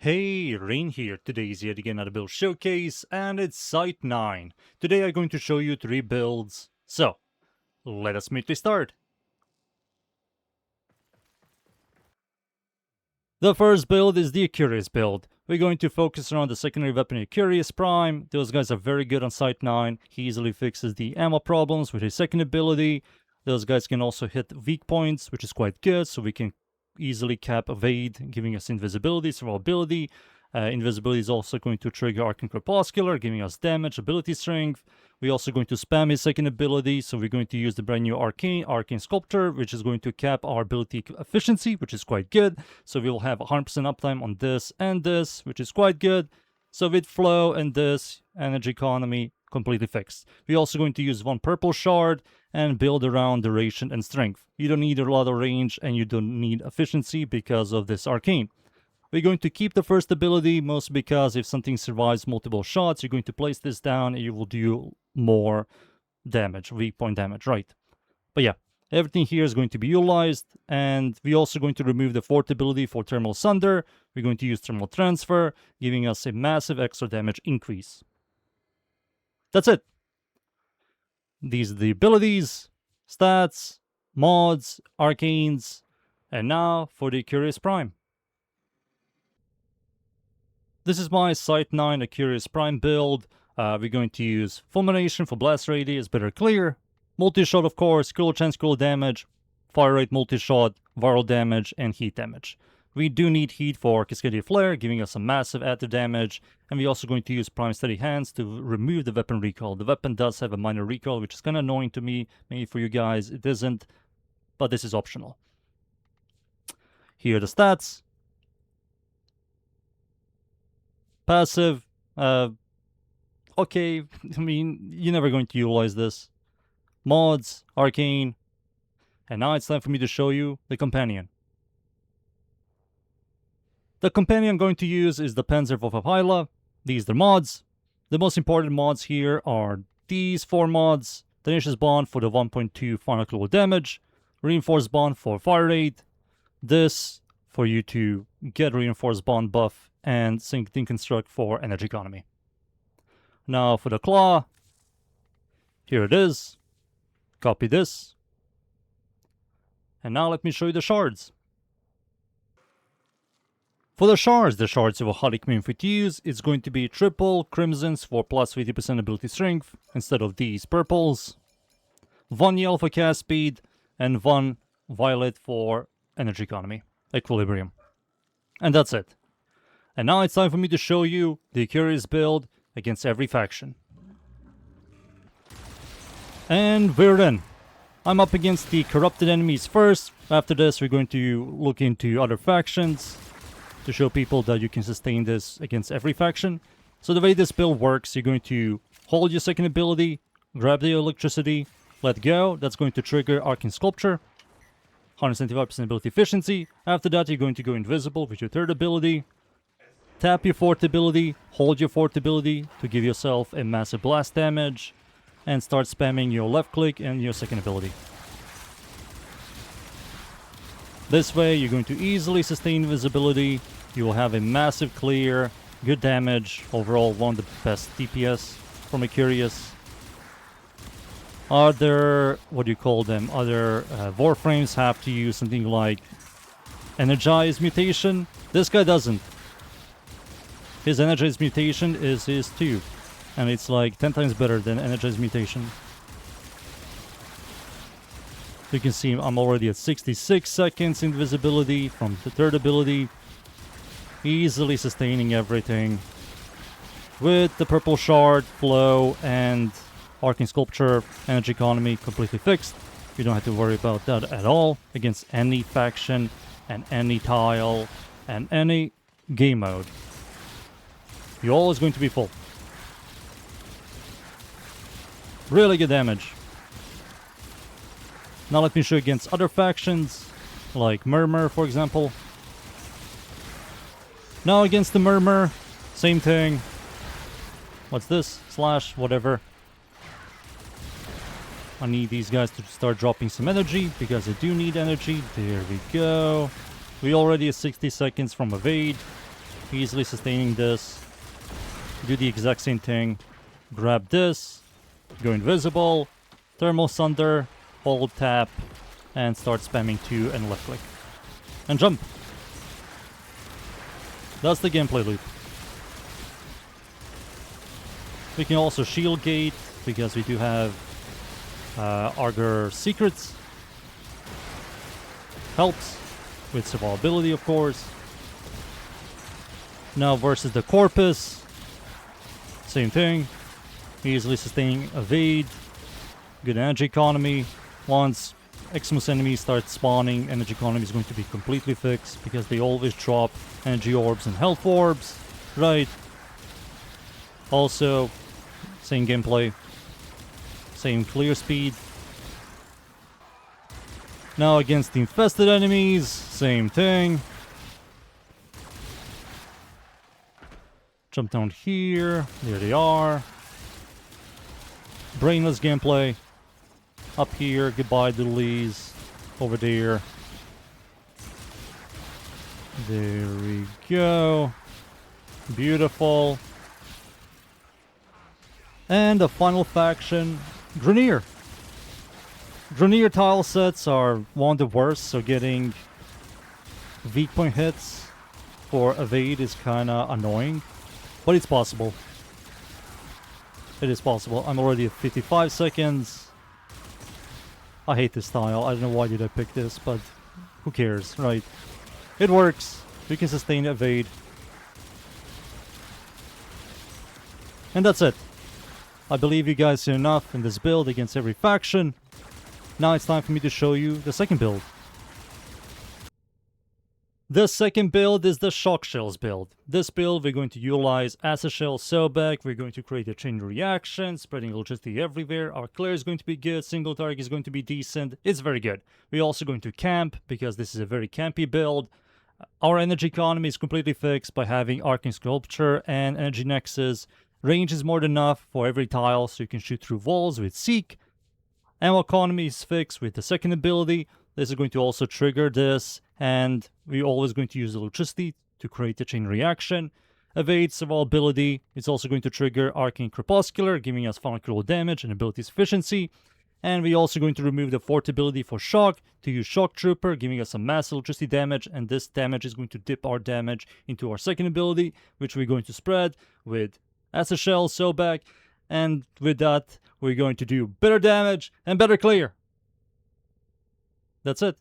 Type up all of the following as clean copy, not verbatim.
Hey, Rain here. Today is yet again another build showcase, and it's CYTE-09. Today I'm going to show you 3 builds. So, let us immediately start. The first build is the Akarius build. We're going to focus around the secondary weapon Akarius Prime. Those guys are very good on CYTE-09. He easily fixes the ammo problems with his second ability. Those guys can also hit weak points, which is quite good, so we can easily cap evade, giving us invisibility, survivability. Invisibility is also going to trigger Arcane Crepuscular, giving us damage, ability strength. We're also going to spam his second ability, so we're going to use the brand new Arcane Sculptor, which is going to cap our ability efficiency, which is quite good. So we will have 100% uptime on this and this, which is quite good. So with flow and this, energy economy, completely fixed. We're also going to use one purple shard and build around duration and strength. You don't need a lot of range and you don't need efficiency because of this Arcane. We're going to keep the first ability, mostly because if something survives multiple shots, you're going to place this down and you will do more damage, weak point damage, right? But yeah, everything here is going to be utilized, and we're also going to remove the fourth ability for Thermal Sunder. We're going to use Thermal Transfer, giving us a massive extra damage increase. That's it. These are the abilities, stats, mods, arcanes, and now for the Akarius Prime. This is my CYTE-09 Akarius Prime build. We're going to use Fulmination for blast radius, better clear, multi-shot of course, critical chance, critical damage, fire rate multi-shot, viral damage, and heat damage. We do need heat for Cascadia Flare, giving us a massive added damage, and we're also going to use Prime Steady Hands to remove the weapon recoil. The weapon does have a minor recoil, which is kind of annoying to me. Maybe for you guys it isn't, but this is optional. Here are the stats. Passive, okay, I mean, you're never going to utilize this. Mods, Arcane, and now it's time for me to show you the companion. The companion I'm going to use is the Panzer of These are the mods. The most important mods here are these 4 mods. Tenacious Bond for the 1.2 final critical damage. Reinforced Bond for fire rate. This for you to get Reinforced Bond buff. And Sync Deconstruct for energy economy. Now for the claw. Here it is. Copy this. And now let me show you the shards. For the shards you will highly recommend to use. It's going to be triple crimsons for plus 50% ability strength instead of these purples. 1 yellow for cast speed and 1 violet for energy economy, equilibrium. And that's it. And now it's time for me to show you the Akarius build against every faction. And we're in. I'm up against the corrupted enemies first. After this, we're going to look into other factions to show people that you can sustain this against every faction. So the way this build works, you're going to hold your second ability, grab the electricity, let go. That's going to trigger Arcane Sculpture. 175% ability efficiency. After that, you're going to go invisible with your third ability. Tap your fourth ability, hold your fourth ability to give yourself a massive blast damage, and start spamming your left click and your second ability. This way you're going to easily sustain invisibility, you will have a massive clear, good damage, overall one of the best DPS from Akarius. Other, what do you call them, other Warframes have to use something like Energize Mutation. This guy doesn't. His Energized Mutation is his 2, and it's like 10 times better than Energized Mutation. You can see I'm already at 66 seconds invisibility from the third ability, easily sustaining everything. With the purple shard, flow, and Arcane Sculpture, energy economy completely fixed. You don't have to worry about that at all against any faction and any tile and any game mode. You're always going to be full. Really good damage. Now let me show you against other factions, like Murmur for example. Now against the Murmur, same thing. What's this? Slash, whatever. I need these guys to start dropping some energy, because I do need energy. There we go. We already at 60 seconds from evade. easily sustaining this. Do the exact same thing. Grab this, go invisible, thermal sunder, hold tap, and start spamming 2 and left click. And jump. That's the gameplay loop. We can also shield gate, because we do have Augur secrets. Helps with survivability, of course. Now versus the Corpus. Same thing. Easily sustaining evade. Good energy economy. Once Xmas enemies start spawning, energy economy is going to be completely fixed, because they always drop energy orbs and health orbs. Right. Also, same gameplay. Same clear speed. Now against the infested enemies, same thing. Jump down here. There they are. Brainless gameplay. Up here, goodbye doodlies. Over there. There we go. Beautiful. And the final faction, Grenier. Grenier tile sets are one of the worst, so getting weak point hits for evade is kinda annoying. But it's possible. It is possible. I'm already at 55 seconds. I hate this style. I don't know why did I pick this, but who cares, right? It works. We can sustain evade. And that's it. I believe you guys see enough in this build against every faction. Now it's time for me to show you the second build. The second build is the Shock Shells build. This build, we're going to utilize Acid Shell Sobek. We're going to create a chain reaction, spreading electricity everywhere. Our clear is going to be good. Single target is going to be decent. It's very good. We're also going to camp, because this is a very campy build. Our energy economy is completely fixed by having Arcane Sculpture and Energy Nexus. Range is more than enough for every tile, so you can shoot through walls with Seek. Ammo economy is fixed with the second ability. This is going to also trigger this, and we're always going to use electricity to create the chain reaction. Evade survivability. It's also going to trigger Arcane Crepuscular, giving us final critical damage and abilities efficiency. And we're also going to remove the fourth ability for Shock to use Shock Trooper, giving us some mass electricity damage, and this damage is going to dip our damage into our second ability, which we're going to spread with Acid Shell, Sobek, and with that, we're going to do better damage and better clear. That's it.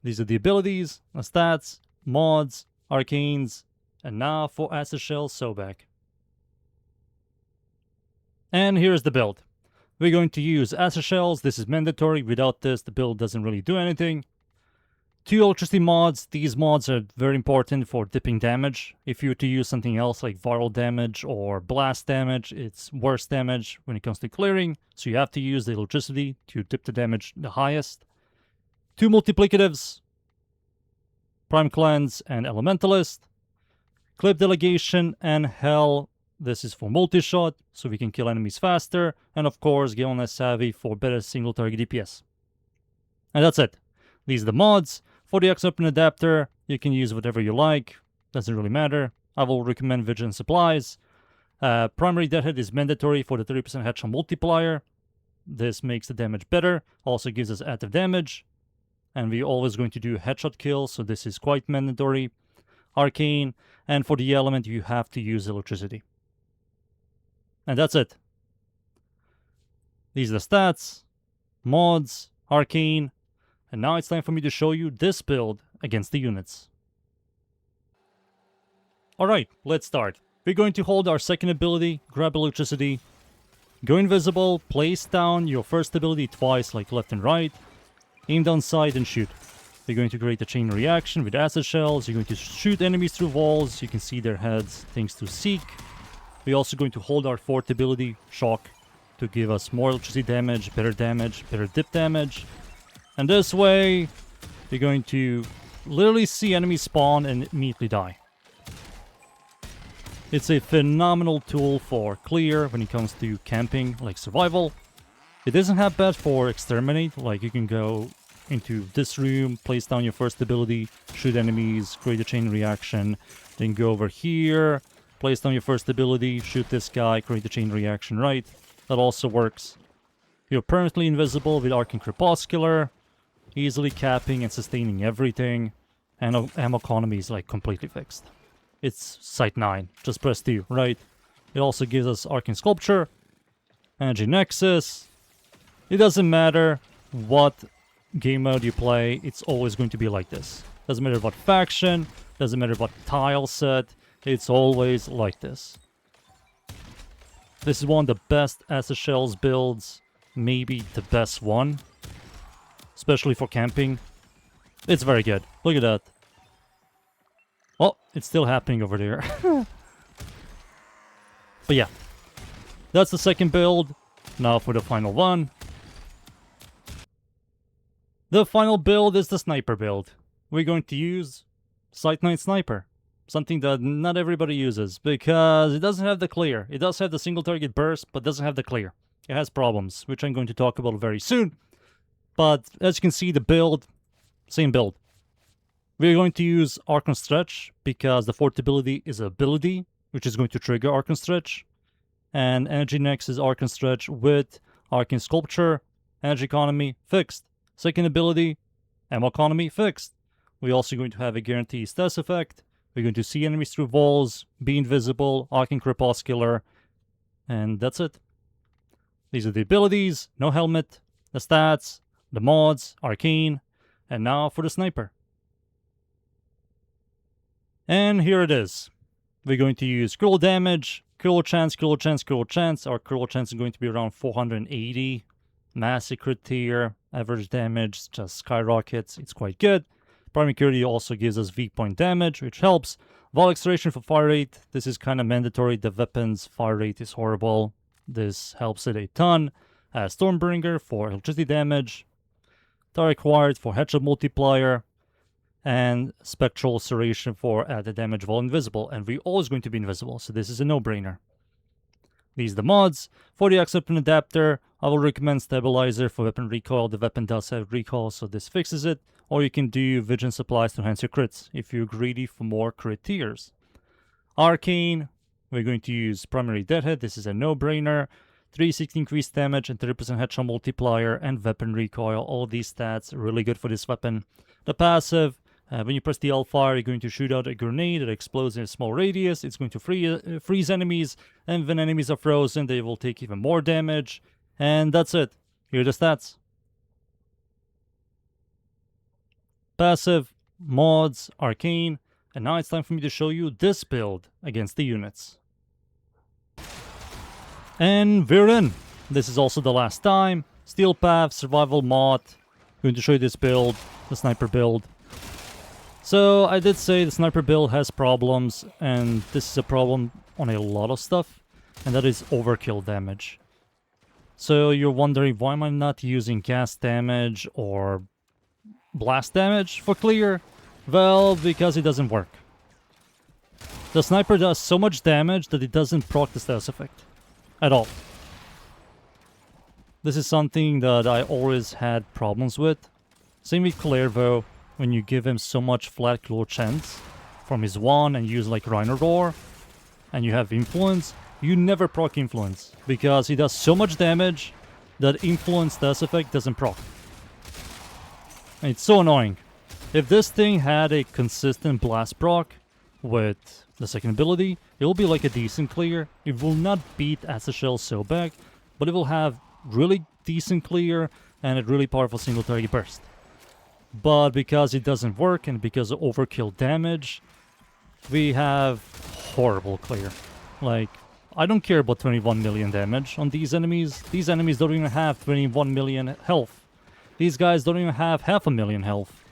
These are the abilities, the stats, mods, arcanes, and now for Acid Shell Sobek. And here's the build. We're going to use Acid Shells. This is mandatory. Without this, the build doesn't really do anything. 2 electricity mods. These mods are very important for dipping damage. If you were to use something else like viral damage or blast damage, it's worse damage when it comes to clearing. So you have to use the electricity to dip the damage the highest. 2 multiplicatives. Prime Cleanse and Elementalist. Clip Delegation and Hell. This is for multi-shot, so we can kill enemies faster. And of course, Gilness Savvy for better single target DPS. And that's it. These are the mods. For the X-Open Adapter, you can use whatever you like. Doesn't really matter. I will recommend Vigilant Supplies. Primary Deadhead is mandatory for the 30% headshot multiplier. This makes the damage better. Also gives us active damage. And we're always going to do headshot kills, so this is quite mandatory. Arcane. And for the element, you have to use electricity. And that's it. These are the stats, mods, Arcane. And now it's time for me to show you this build against the units. Alright, let's start. We're going to hold our second ability, grab electricity, go invisible, place down your first ability twice like left and right, aim down sight and shoot. We're going to create a chain reaction with acid shells. You're going to shoot enemies through walls. You can see their heads thanks to Seek. We're also going to hold our fourth ability, Shock, to give us more electricity damage, better dip damage. And this way, you're going to literally see enemies spawn and immediately die. It's a phenomenal tool for clear when it comes to camping, like survival. It doesn't have bad for exterminate, like you can go into this room, place down your first ability, shoot enemies, create a chain reaction. Then go over here, place down your first ability, shoot this guy, create a chain reaction, right? That also works. You're permanently invisible with Arcane Crepuscular, easily capping and sustaining everything. And ammo economy is like completely fixed. It's CYTE-09, just press 2, right? It also gives us Arcane Sculpture, Energy Nexus. It doesn't matter what game mode you play, it's always going to be like this. Doesn't matter what faction, doesn't matter what tile set, it's always like this. This is one of the best Acid Shells builds, maybe the best one. Especially for camping. It's very good. Look at that. Oh, it's still happening over there. But yeah. That's the second build. Now for the final one. The final build is the sniper build. We're going to use CYTE-09 Sniper. Something that not everybody uses, because it doesn't have the clear. It does have the single target burst, but doesn't have the clear. It has problems, which I'm going to talk about very soon. But as you can see, the build, same build. We're going to use Arcane Stretch, because the fourth ability is an ability, which is going to trigger Arcane Stretch. And Energy Next is Arcane Stretch with Arcane Sculpture, Energy Economy, fixed. Second ability, Ammo Economy, fixed. We're also going to have a guaranteed stats effect. We're going to see enemies through walls, be invisible, Arcane Crepuscular, and that's it. These are the abilities, no helmet, the stats, the mods, Arcane, and now for the sniper. And here it is. We're going to use critical damage, critical chance, critical chance, critical chance. Our critical chance is going to be around 480. Massive crit tier, average damage just skyrockets. It's quite good. Primary Security also gives us weak point damage, which helps. Vol Acceleration for fire rate. This is kind of mandatory. The weapon's fire rate is horrible. This helps it a ton. Stormbringer for electricity damage. Direct Acquired for headshot multiplier. And Spectral Serration for added damage while invisible. And we're always going to be invisible, so this is a no-brainer. These are the mods. For the Accept Adapter, I will recommend Stabilizer for weapon recoil. The weapon does have recoil, so this fixes it. Or you can do Vision Supplies to enhance your crits if you're greedy for more crit tiers. Arcane, we're going to use Primary Deadhead. This is a no-brainer. 360 increased damage and 30% headshot multiplier and weapon recoil. All these stats are really good for this weapon. The passive, when you press the L fire, you're going to shoot out a grenade that explodes in a small radius. It's going to freeze enemies, and when enemies are frozen, they will take even more damage. And that's it. Here are the stats. Passive, mods, Arcane, and now it's time for me to show you this build against the units. And we're in. This is also the last time. Steel Path, Survival mod. I'm going to show you this build, the sniper build. So I did say the sniper build has problems, and this is a problem on a lot of stuff, and that is overkill damage. So you're wondering, why am I not using gas damage or blast damage for clear? Well, because it doesn't work. The sniper does so much damage that it doesn't proc the status effect at all. This is something that I always had problems with. Same with Clairvaux. When you give him so much flat claw chance from his wand and use like Rhino Roar, and you have influence, you never proc influence, because he does so much damage that influence status effect doesn't proc. And it's so annoying. If this thing had a consistent blast proc with the second ability, it will be like a decent clear. It will not beat Acid Shell Sobek, but it will have really decent clear and a really powerful single target burst. But because it doesn't work and because of overkill damage, we have horrible clear. Like, I don't care about 21 million damage on these enemies. These enemies don't even have 21 million health. These guys don't even have 500,000 health.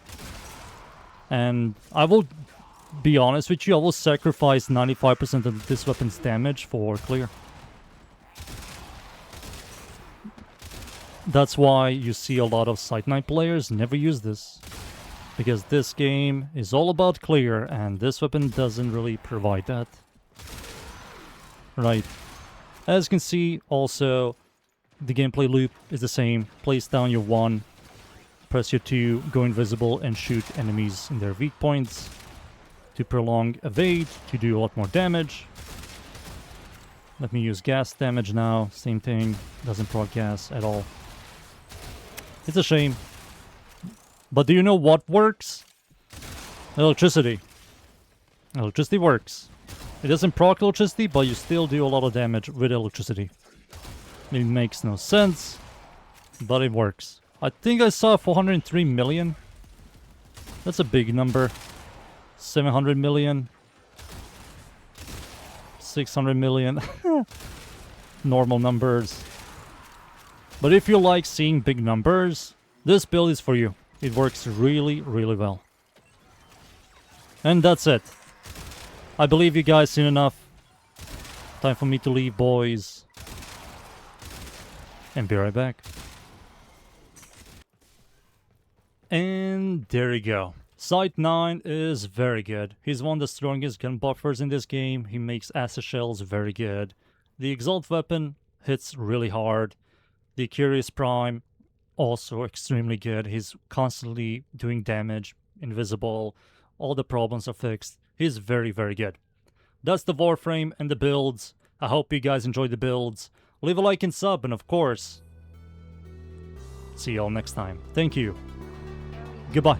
And I will be honest with you, I will sacrifice 95% of this weapon's damage for clear. That's why you see a lot of CYTE-09 players never use this. Because this game is all about clear, and this weapon doesn't really provide that. Right. As you can see, also, the gameplay loop is the same. Place down your wand, Press your 2, go invisible, and shoot enemies in their weak points. To prolong evade, to do a lot more damage. Let me use gas damage now. Same thing. Doesn't proc gas at all. It's a shame. But do you know what works? Electricity. Electricity works. It doesn't proc electricity, but you still do a lot of damage with electricity. It makes no sense, but it works. I think I saw 403 million. That's a big number. 700 million. 600 million. Normal numbers. But if you like seeing big numbers, this build is for you. It works really, really well. And that's it. I believe you guys seen enough. Time for me to leave, boys. And be right back. And there you go. CYTE-09 is very good. He's one of the strongest gun buffers in this game. He makes acid shells very good. The Exalt weapon hits really hard. The Akarius Prime, also extremely good. He's constantly doing damage, invisible. All the problems are fixed. He's very, very good. That's the Warframe and the builds. I hope you guys enjoyed the builds. Leave a like and sub, and of course, see y'all next time. Thank you. Goodbye.